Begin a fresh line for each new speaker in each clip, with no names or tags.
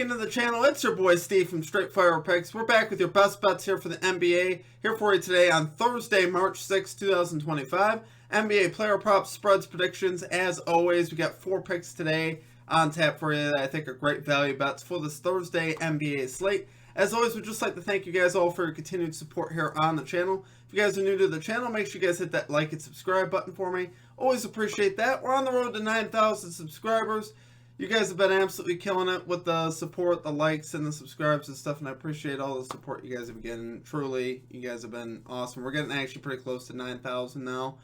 into the channel. It's your boy Steve from Straight Fire Picks. We're back with your best bets here for the NBA. Here for you today on Thursday, March 6, 2025. NBA player props, spreads, predictions. As always, we got 4 picks today on tap for you that I think are great value bets for this Thursday NBA slate. As always, we'd just like to thank you guys all for your continued support here on the channel. If you guys are new to the channel, make sure you guys hit that like and subscribe button for me. Always appreciate that. We're on the road to 9,000 subscribers. You guys have been absolutely killing it with the support, the likes, and the subscribes and stuff, and I appreciate all the support you guys have been getting. Truly, you guys have been awesome. We're getting actually pretty close to 9,000 now,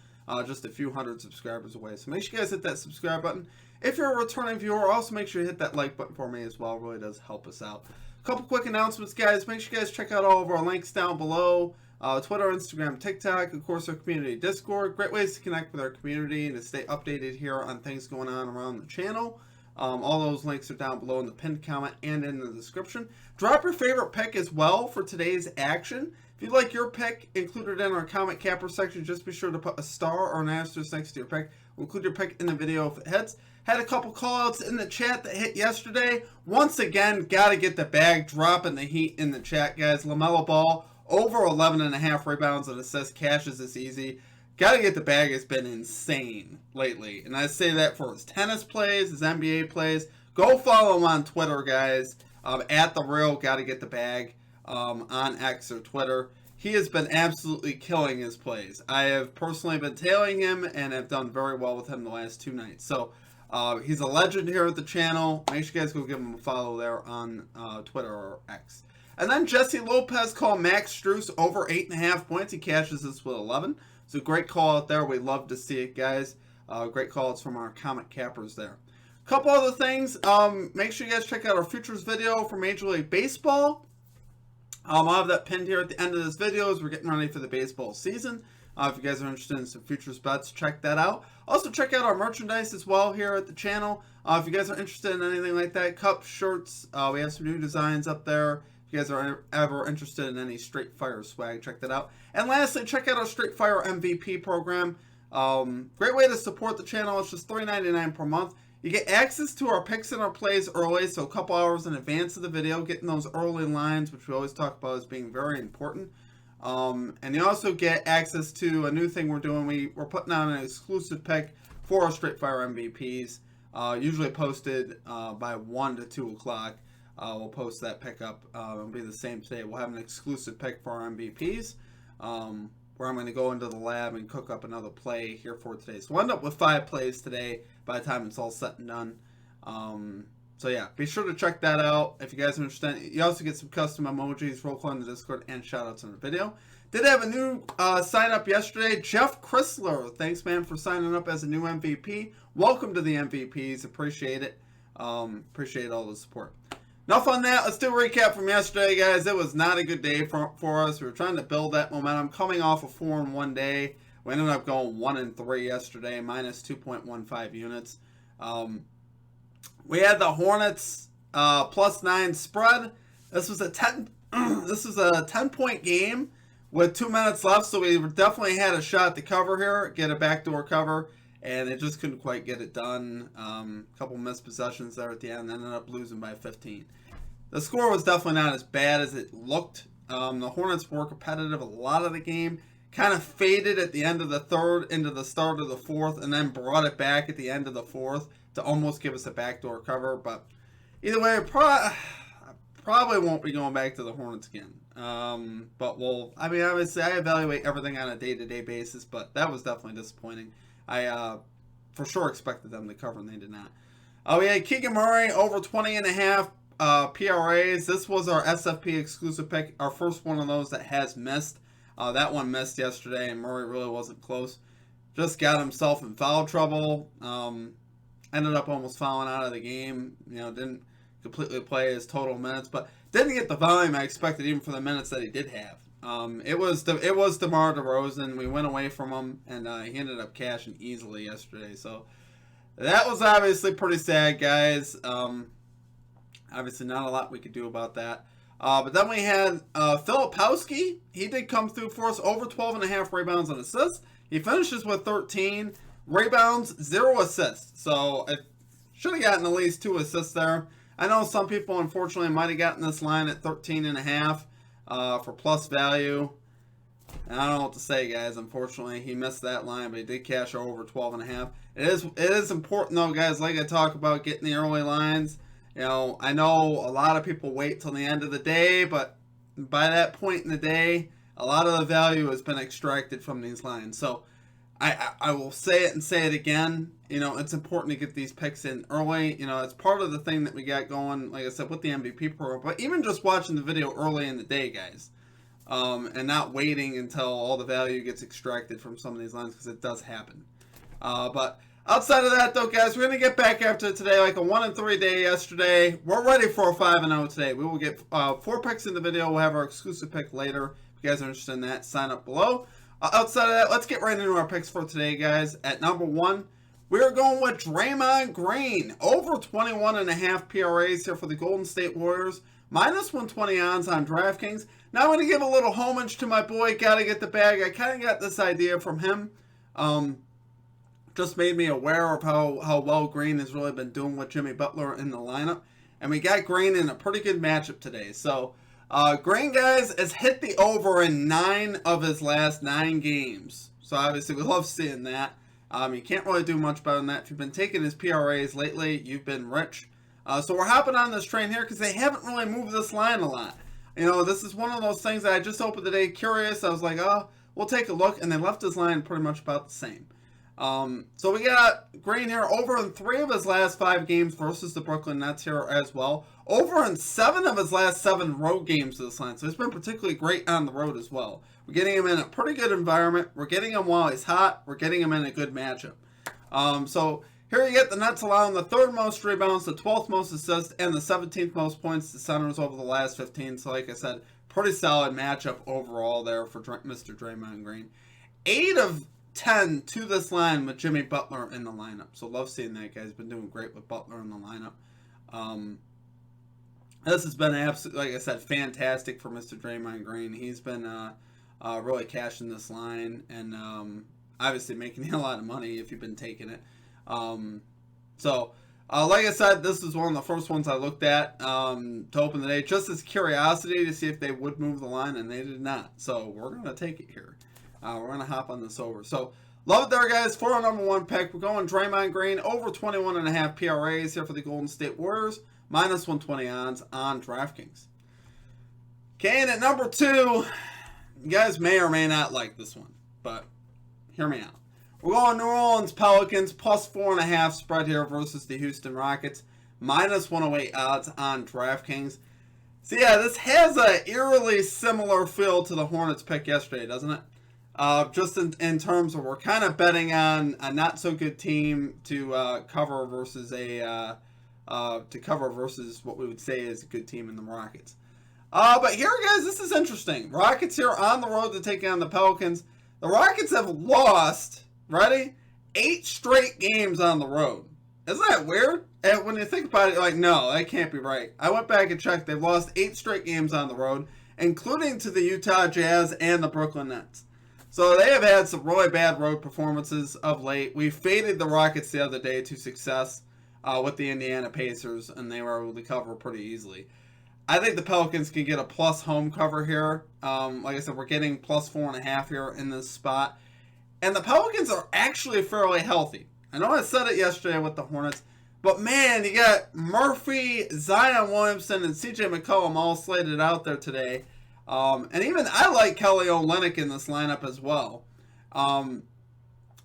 just a few hundred subscribers away. So make sure you guys hit that subscribe button. If you're a returning viewer, also make sure you hit that like button for me as well. It really does help us out. A couple quick announcements, guys. Make sure you guys check out all of our links down below. Twitter, Instagram, TikTok, of course, our community Discord. Great ways to connect with our community and to stay updated here on things going on around the channel. All those links are down below in the pinned comment and in the description. Drop your favorite pick as well for today's action. If you'd like your pick included in our comment capper section, just be sure to put a star or an asterisk next to your pick. We'll include your pick in the video if it hits. Had a couple callouts in the chat that hit yesterday. Once again, got to get the bag, dropping the heat in the chat, guys. LaMelo Ball, over 11.5 rebounds and assists, cashes this easy. Got to get the bag has been insane lately. And I say that for his tennis plays, his NBA plays. Go follow him on Twitter, guys. At the real, got to get the bag on X or Twitter. He has been absolutely killing his plays. I have personally been tailing him and have done very well with him the last 2 nights. So he's a legend here at the channel. Make sure you guys go give him a follow there on Twitter or X. And then Jesse Lopez called Max Strus over 8.5 points. He cashes this with 11. So great call out there. We love to see it, guys. Great calls from our comment cappers there. A couple other things. Make sure you guys check out our futures video for Major League Baseball. I'll have that pinned here at the end of this video as we're getting ready for the baseball season. If you guys are interested in some futures bets, check that out. Also, check out our merchandise as well here at the channel. If you guys are interested in anything like that, cups, shirts, we have some new designs up there. If you guys are ever interested in any Straight Fire swag, check that out. And lastly, check out our Straight Fire MVP program. Great way to support the channel. It's just $3.99 per month. You get access to our picks and our plays early, so a couple hours in advance of the video, getting those early lines, which we always talk about as being very important. And you also get access to a new thing we're doing. We're putting on an exclusive pick for our Straight Fire MVPs, usually posted by 1 to 2 o'clock. We'll post that pick up. It'll be the same today. We'll have an exclusive pick for our MVPs, where I'm going to go into the lab and cook up another play here for today. So we'll end up with 5 plays today by the time it's all set and done. So yeah, be sure to check that out if you guys are interested. You also get some custom emojis, roll call in the Discord, and shoutouts in the video. Did have a new sign up yesterday. Jeff Chrysler, thanks man for signing up as a new MVP. Welcome to the MVPs. Appreciate it. Appreciate all the support. Enough on that. Let's do a recap from yesterday, guys. It was not a good day for us. We were trying to build that momentum. Coming off a 4-1 day, we ended up going 1-3 yesterday, minus 2.15 units. We had the Hornets +9 spread. This was a 10-point game with 2 minutes left, so we definitely had a shot to cover here, get a backdoor cover, and it just couldn't quite get it done. A couple missed possessions there at the end, ended up losing by 15. The score was definitely not as bad as it looked. The Hornets were competitive a lot of the game, kind of faded at the end of the third into the start of the fourth, and then brought it back at the end of the fourth to almost give us a backdoor cover. But either way, probably won't be going back to the Hornets again. But obviously I evaluate everything on a day-to-day basis, but that was definitely disappointing. I for sure expected them to cover, and they did not. We had Keegan Murray over 20.5 PRAs. This was our SFP exclusive pick, our first one of those that has missed. That one missed yesterday, and Murray really wasn't close. Just got himself in foul trouble. Ended up almost fouling out of the game. Didn't completely play his total minutes, but didn't get the volume I expected even for the minutes that he did have. It was DeMar DeRozan. We went away from him, and he ended up cashing easily yesterday. So that was obviously pretty sad, guys. Obviously not a lot we could do about that. But then we had Filipowski. He did come through for us, over 12.5 rebounds and assists. He finishes with 13 rebounds, 0 assists. So I should have gotten at least 2 assists there. I know some people, unfortunately, might have gotten this line at 13.5 for plus value. I don't know what to say, guys. Unfortunately, he missed that line, but he did cash over 12.5. It is important, though, guys, like I talk about, getting the early lines. I know a lot of people wait till the end of the day, but by that point in the day, a lot of the value has been extracted from these lines. So I will say it and say it again. It's important to get these picks in early. It's part of the thing that we got going, like I said, with the MVP program. But even just watching the video early in the day, guys, and not waiting until all the value gets extracted from some of these lines, because it does happen. But outside of that, though, guys, we're going to get back after today, like a 1-3 day yesterday. We're ready for a 5-0 today. We will get 4 picks in the video. We'll have our exclusive pick later. If you guys are interested in that, sign up below. Outside of that, let's get right into our picks for today, guys. At number 1, we are going with Draymond Green. Over 21.5 PRAs here for the Golden State Warriors. Minus 120 odds on DraftKings. Now I'm going to give a little homage to my boy, Gotta Get the Bag. I kind of got this idea from him. Just made me aware of how well Green has really been doing with Jimmy Butler in the lineup. And we got Green in a pretty good matchup today. So Green, guys, has hit the over in 9 of his last 9 games. So obviously we love seeing that. You can't really do much better than that. If you've been taking his PRAs lately, you've been rich. So we're hopping on this train here because they haven't really moved this line a lot. This is one of those things that I just opened today curious. I was like, oh, we'll take a look. And they left his line pretty much about the same. So we got Green here over in 3 of his last 5 games versus the Brooklyn Nets here as well. Over in 7 of his last 7 road games to this line. So he's been particularly great on the road as well. We're getting him in a pretty good environment. We're getting him while he's hot. We're getting him in a good matchup. So here you get the Nets allowing the 3rd most rebounds, the 12th most assists, and the 17th most points to centers over the last 15. So like I said, pretty solid matchup overall there for Mr. Draymond Green. 8 of 10 to this line with Jimmy Butler in the lineup. So love seeing that, guys. Been doing great with Butler in the lineup. This has been absolutely, like I said, fantastic for Mr. Draymond Green. He's been really cashing this line and obviously making a lot of money if you've been taking it. Like I said, this is one of the first ones I looked at to open the day, just as curiosity to see if they would move the line, and they did not. So we're going to take it here. We're going to hop on this over. So love it there, guys. For our number 1 pick, we're going Draymond Green over 21.5 PRAs here for the Golden State Warriors. Minus 120 odds on DraftKings. Okay, and at number 2, you guys may or may not like this one, but hear me out. We're going New Orleans Pelicans plus 4.5 spread here versus the Houston Rockets. Minus 108 odds on DraftKings. So yeah, this has a eerily similar feel to the Hornets pick yesterday, doesn't it? Just in terms of we're kind of betting on a not so good team to cover versus what we would say is a good team in the Rockets. But here, guys, this is interesting. Rockets here on the road to take on the Pelicans. The Rockets have lost, ready, 8 straight games on the road. Isn't that weird? And when you think about it, you're like, no, that can't be right. I went back and checked. They've lost 8 straight games on the road, including to the Utah Jazz and the Brooklyn Nets. So they have had some really bad road performances of late. We faded the Rockets the other day to success with the Indiana Pacers, and they were able to cover pretty easily. I think the Pelicans can get a plus home cover here. Like I said, we're getting plus 4.5 here in this spot. And the Pelicans are actually fairly healthy. I know I said it yesterday with the Hornets, but man, you got Murphy, Zion Williamson, and CJ McCollum all slated out there today. And even I like Kelly Olynyk in this lineup as well. And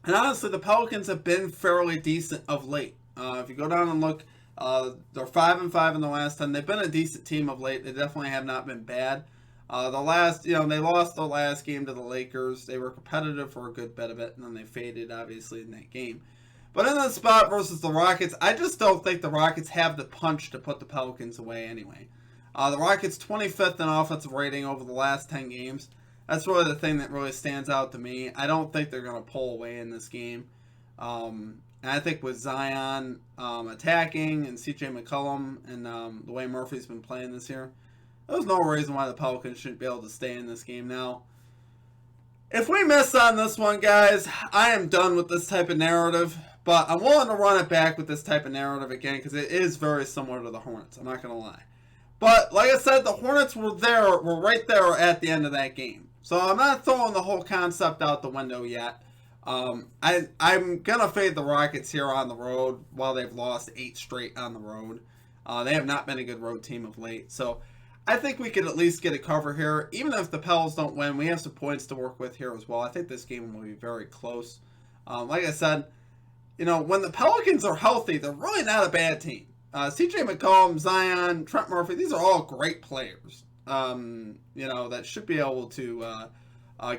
honestly, the Pelicans have been fairly decent of late. If you go down and look, they're 5-5 in the last 10. They've been a decent team of late. They definitely have not been bad. They lost the last game to the Lakers. They were competitive for a good bit of it, and then they faded, obviously, in that game. But in the spot versus the Rockets, I just don't think the Rockets have the punch to put the Pelicans away anyway. The Rockets 25th in offensive rating over the last 10 games. That's really the thing that really stands out to me. I don't think they're going to pull away in this game. And I think with Zion attacking and CJ McCollum and the way Murphy's been playing this year, there's no reason why the Pelicans shouldn't be able to stay in this game now. If we miss on this one, guys, I am done with this type of narrative. But I'm willing to run it back with this type of narrative again because it is very similar to the Hornets. I'm not going to lie. But like I said, the Hornets were right there at the end of that game. So I'm not throwing the whole concept out the window yet. I'm going to fade the Rockets here on the road while they've lost 8 straight on the road. They have not been a good road team of late. So I think we could at least get a cover here. Even if the Pels don't win, we have some points to work with here as well. I think this game will be very close. Like I said, when the Pelicans are healthy, they're really not a bad team. CJ McCollum, Zion, Trent Murphy, these are all great players. That should be able to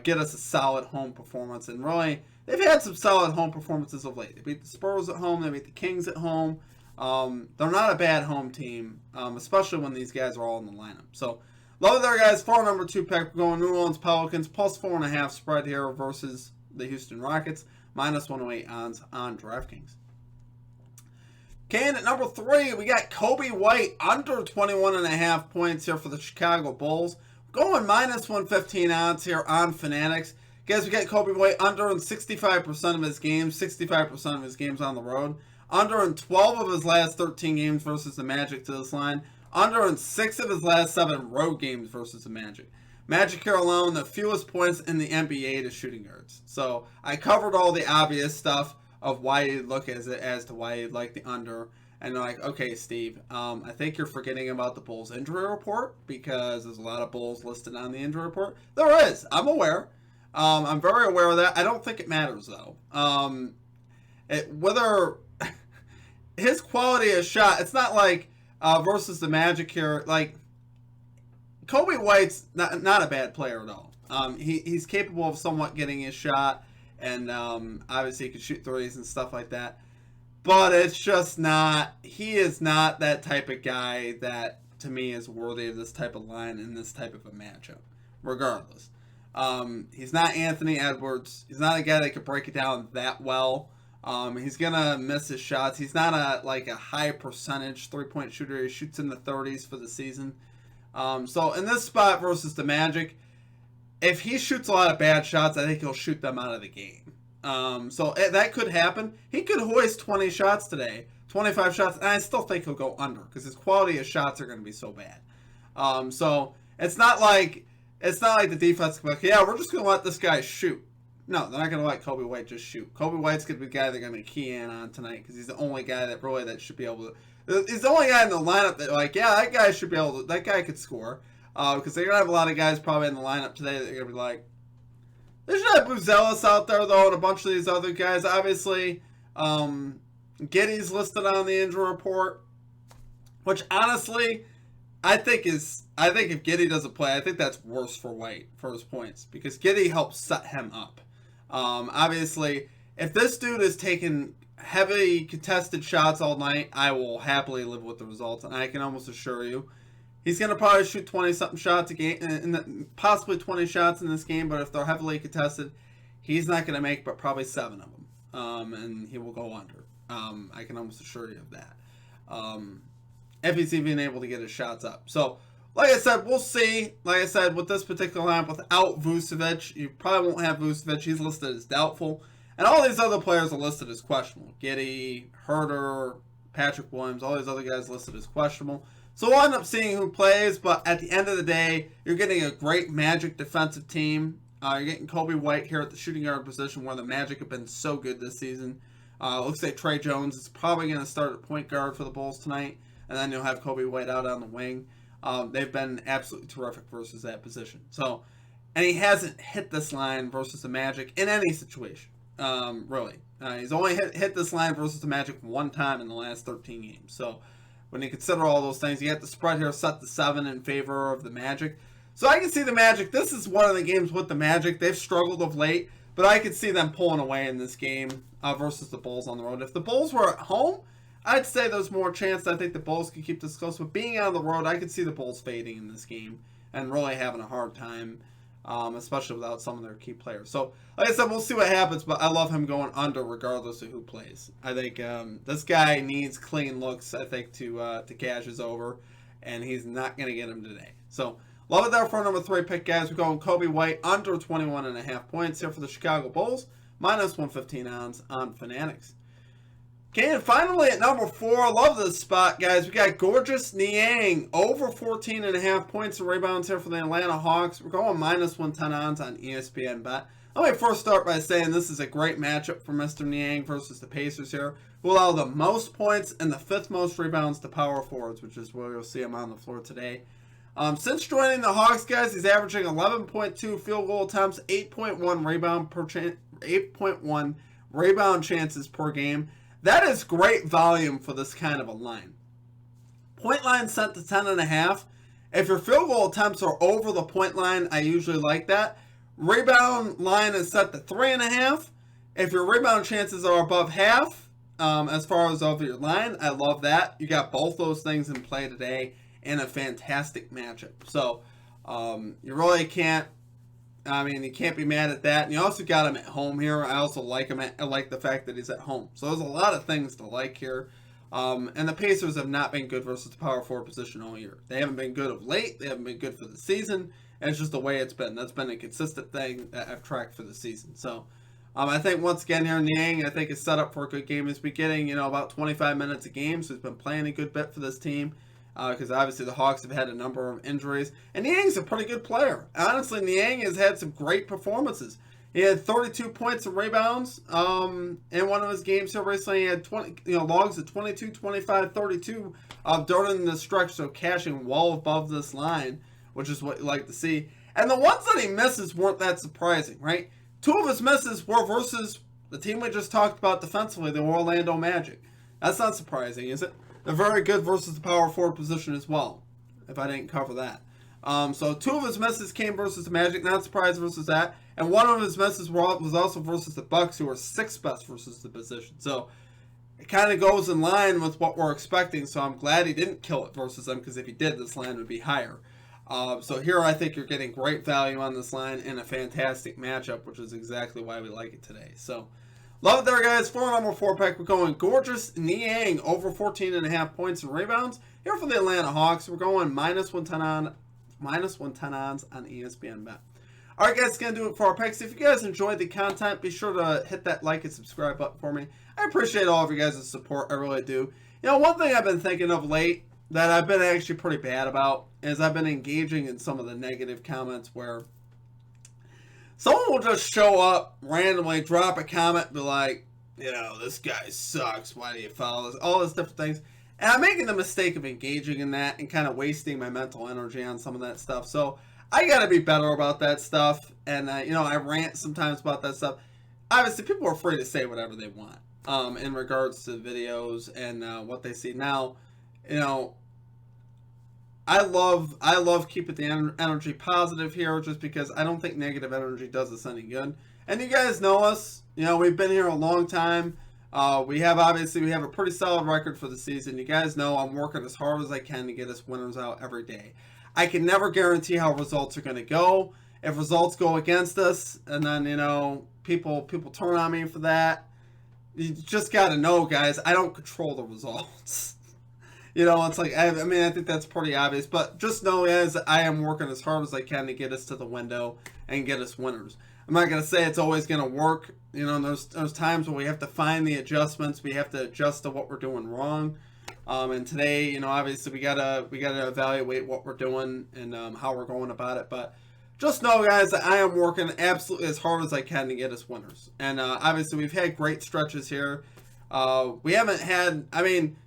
get us a solid home performance. And really, they've had some solid home performances of late. They beat the Spurs at home. They beat the Kings at home. They're not a bad home team, especially when these guys are all in the lineup. So, love it there, guys. For our number 2 pick, we're going New Orleans Pelicans, plus 4.5 spread here versus the Houston Rockets, minus 108 odds on DraftKings. Okay, and at number 3, we got Kobe White under 21.5 points here for the Chicago Bulls. Going minus 115 odds here on Fanatics. Guys, we got Kobe White under in 65% of his games, 65% of his games on the road. Under in 12 of his last 13 games versus the Magic to this line. Under in 6 of his last 7 road games versus the Magic. Magic here alone, the fewest points in the NBA to shooting guards. So I covered all the obvious stuff of why you'd look as to why you'd like the under. And they're like, okay, Steve, I think you're forgetting about the Bulls injury report because there's a lot of Bulls listed on the injury report. There is. I'm aware. I'm very aware of that. I don't think it matters, though. Whether his quality of shot, it's not like versus the Magic here. Like, Kobe White's not a bad player at all. He's capable of somewhat getting his shot. And obviously he can shoot threes and stuff like that. But it's just not, he is not that type of guy that, to me, is worthy of this type of line in this type of a matchup, regardless. He's not Anthony Edwards. He's not a guy that could break it down that well. He's going to miss his shots. He's not a high percentage three-point shooter. He shoots in the 30s for the season. So in this spot versus the Magic, if he shoots a lot of bad shots, I think he'll shoot them out of the game. So that could happen. He could hoist 20 shots today, 25 shots, and I still think he'll go under because his quality of shots are going to be so bad. So it's not like the defense can be like, yeah, we're just going to let this guy shoot. No, they're not going to let Kobe White just shoot. Kobe White's going to be the guy they're going to key in on tonight because he's the only guy that should be able to. He's the only guy in the lineup that that guy should be able to. That guy could score. Because they're going to have a lot of guys probably in the lineup today that are going to be like, they should have Buzelis out there, though, and a bunch of these other guys. Obviously, Giddey's listed on the injury report, which honestly, I think if Giddey doesn't play, I think that's worse for White for his points because Giddey helps set him up. Obviously, if this dude is taking heavy contested shots all night, I will happily live with the results, and I can almost assure you, he's going to probably shoot 20-something shots a game, and possibly 20 shots in this game, but if they're heavily contested, he's not going to make but probably 7 of them, and he will go under. I can almost assure you of that. If he's even able to get his shots up. So, like I said, we'll see. Like I said, with this particular lineup, without Vucevic, you probably won't have Vucevic. He's listed as doubtful. And all these other players are listed as questionable. Giddey, Herter, Patrick Williams, all these other guys listed as questionable. So we'll end up seeing who plays, but at the end of the day, you're getting a great Magic defensive team. You're getting Kobe White here at the shooting guard position where the Magic have been so good this season. Looks like Trey Jones is probably going to start at point guard for the Bulls tonight, and then you'll have Kobe White out on the wing. They've been absolutely terrific versus that position. So, and he hasn't hit this line versus the Magic in any situation, really. He's only hit this line versus the Magic one time in the last 13 games. So, when you consider all those things, you got the spread here set to 7 in favor of the Magic. So I can see the Magic. This is one of the games with the Magic. They've struggled of late, but I could see them pulling away in this game versus the Bulls on the road. If the Bulls were at home, I'd say there's more chance. I think the Bulls could keep this close. But being on the road, I could see the Bulls fading in this game and really having a hard time, especially without some of their key players. So, like I said, we'll see what happens, but I love him going under regardless of who plays. I think this guy needs clean looks, I think, to cash his over, and he's not going to get him today. So, love it there for our number 3 pick, guys. We're going Kobe White under 21.5 points here for the Chicago Bulls, minus 115 odds on Fanatics. Okay, and finally at number 4, I love this spot, guys. We got Gorgeous Niang over 14.5 points and rebounds here for the Atlanta Hawks. We're going minus 110 odds on ESPN Bet. Let me first start by saying this is a great matchup for Mr. Niang versus the Pacers here, who allow the most points and the 5th most rebounds to power forwards, which is where you'll see him on the floor today. Since joining the Hawks, guys, he's averaging 11.2 field goal attempts, 8.1 rebound chances per game. That is great volume for this kind of a line. Point line set to 10.5. If your field goal attempts are over the point line, I usually like that. Rebound line is set to 3.5. If your rebound chances are above half, as far as over your line, I love that. You got both those things in play today in a fantastic matchup. So you really can't. You can't be mad at that. And you also got him at home here. I also like him. I like the fact that he's at home. So there's a lot of things to like here. And the Pacers have not been good versus the power forward position all year. They haven't been good of late. They haven't been good for the season. And it's just the way it's been. That's been a consistent thing that I've tracked for the season. So I think once again here, Niang, I think is set up for a good game. He's been getting, about 25 minutes a game. So he's been playing a good bit for this team. Because obviously the Hawks have had a number of injuries. And Niang's a pretty good player. Honestly, Niang has had some great performances. He had 32 points and rebounds in one of his games here recently. He had 20, logs of 22, 25, 32 during the stretch, so cashing well above this line, which is what you like to see. And the ones that he misses weren't that surprising, right? 2 of his misses were versus the team we just talked about defensively, the Orlando Magic. That's not surprising, is it? They're very good versus the power forward position as well, if I didn't cover that. So 2 of his misses came versus the Magic, not surprised versus that. And 1 of his misses was also versus the Bucks, who are 6th best versus the position. So it kind of goes in line with what we're expecting. So I'm glad he didn't kill it versus them, because if he did, this line would be higher. So here I think you're getting great value on this line in a fantastic matchup, which is exactly why we like it today. So love it there, guys. For number 4 pick, we're going Gorgeous Niang over 14.5 points and rebounds. Here for the Atlanta Hawks, we're going minus 110 odds on ESPN Bet. All right, guys, that's going to do it for our picks. If you guys enjoyed the content, be sure to hit that like and subscribe button for me. I appreciate all of you guys' support. I really do. One thing I've been thinking of late that I've been actually pretty bad about is I've been engaging in some of the negative comments where someone will just show up randomly, drop a comment, be like, this guy sucks. Why do you follow this? All those different things. And I'm making the mistake of engaging in that and kind of wasting my mental energy on some of that stuff. So I got to be better about that stuff. And, I rant sometimes about that stuff. Obviously, people are free to say whatever they want in regards to videos and what they see. Now, I love keeping the energy positive here, just because I don't think negative energy does us any good. And you guys know us. We've been here a long time. We have a pretty solid record for the season. You guys know I'm working as hard as I can to get us winners out every day. I can never guarantee how results are going to go. If results go against us, and then people turn on me for that, you just got to know, guys, I don't control the results. It's like, I think that's pretty obvious. But just know, guys, I am working as hard as I can to get us to the window and get us winners. I'm not going to say it's always going to work. There's times when we have to find the adjustments. We have to adjust to what we're doing wrong. And today, obviously we gotta evaluate what we're doing and how we're going about it. But just know, guys, that I am working absolutely as hard as I can to get us winners. And obviously we've had great stretches here. We haven't had,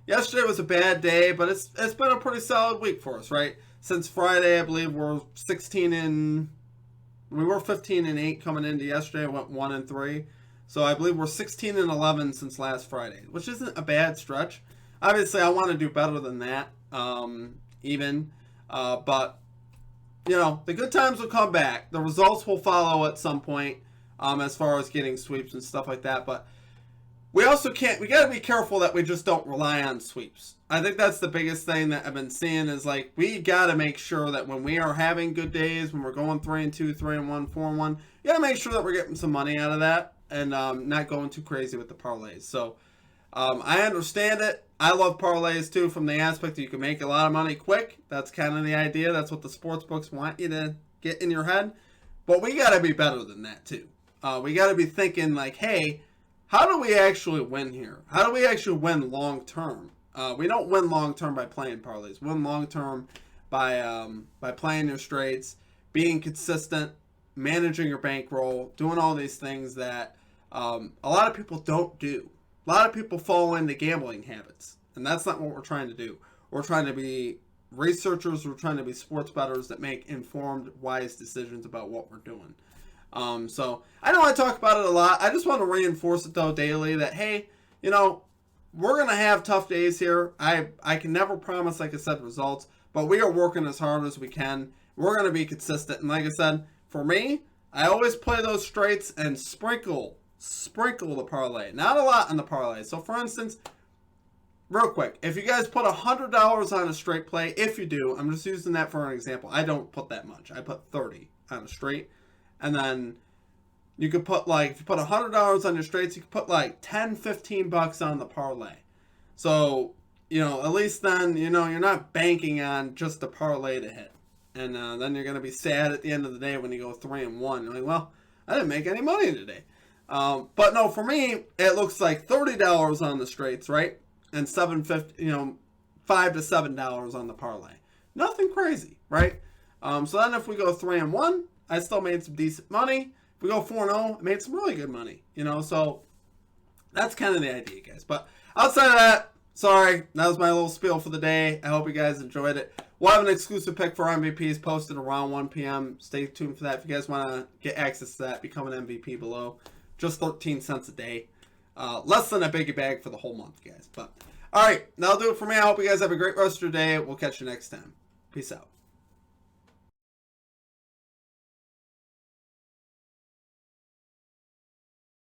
yesterday was a bad day, but it's been a pretty solid week for us, right? Since Friday, I believe we were 15-8 coming into yesterday. Went 1-3. So I believe we're 16-11 since last Friday, which isn't a bad stretch. Obviously, I want to do better than that, but the good times will come back. The results will follow at some point, as far as getting sweeps and stuff like that. But we got to be careful that we just don't rely on sweeps. I think that's the biggest thing that I've been seeing is, like, we got to make sure that when we are having good days, when we're going 3-2, 3-1, 4-1, you got to make sure that we're getting some money out of that and not going too crazy with the parlays. So I understand it. I love parlays too, from the aspect that you can make a lot of money quick. That's kind of the idea. That's what the sports books want you to get in your head. But we got to be better than that too. We got to be thinking like, hey, how do we actually win here? How do we actually win long term? We don't win long term by playing parlays. We win long term by playing your straights, being consistent, managing your bankroll, doing all these things that a lot of people don't do. A lot of people fall into gambling habits, and that's not what we're trying to do. We're trying to be researchers. We're trying to be sports bettors that make informed, wise decisions about what we're doing. So I know I talk about it a lot. I just want to reinforce it, though, daily that, hey, you know, we're going to have tough days here. I can never promise, like I said, results, but we are working as hard as we can. We're going to be consistent. And like I said, for me, I always play those straights and sprinkle the parlay. Not a lot on the parlay. So, for instance, real quick, if you guys put $100 on a straight play, if you do, I'm just using that for an example. I don't put that much. I put 30 on a straight. And then you could put if you put $100 on your straights, you could put like 10, 15 bucks on the parlay. So, at least then, you're not banking on just the parlay to hit. And then you're going to be sad at the end of the day when you go 3-1. You're like, well, I didn't make any money today. But no, for me, it looks like $30 on the straights, right? And $5 to $7 on the parlay. Nothing crazy, right? So then if we go 3-1, I still made some decent money. If we go 4-0, I made some really good money. So that's kind of the idea, guys. But outside of that, sorry, that was my little spiel for the day. I hope you guys enjoyed it. We'll have an exclusive pick for MVPs posted around 1 p.m. Stay tuned for that. If you guys want to get access to that, become an MVP below. Just 13 cents a day. Less than a biggie bag for the whole month, guys. But all right, that'll do it for me. I hope you guys have a great rest of your day. We'll catch you next time. Peace out.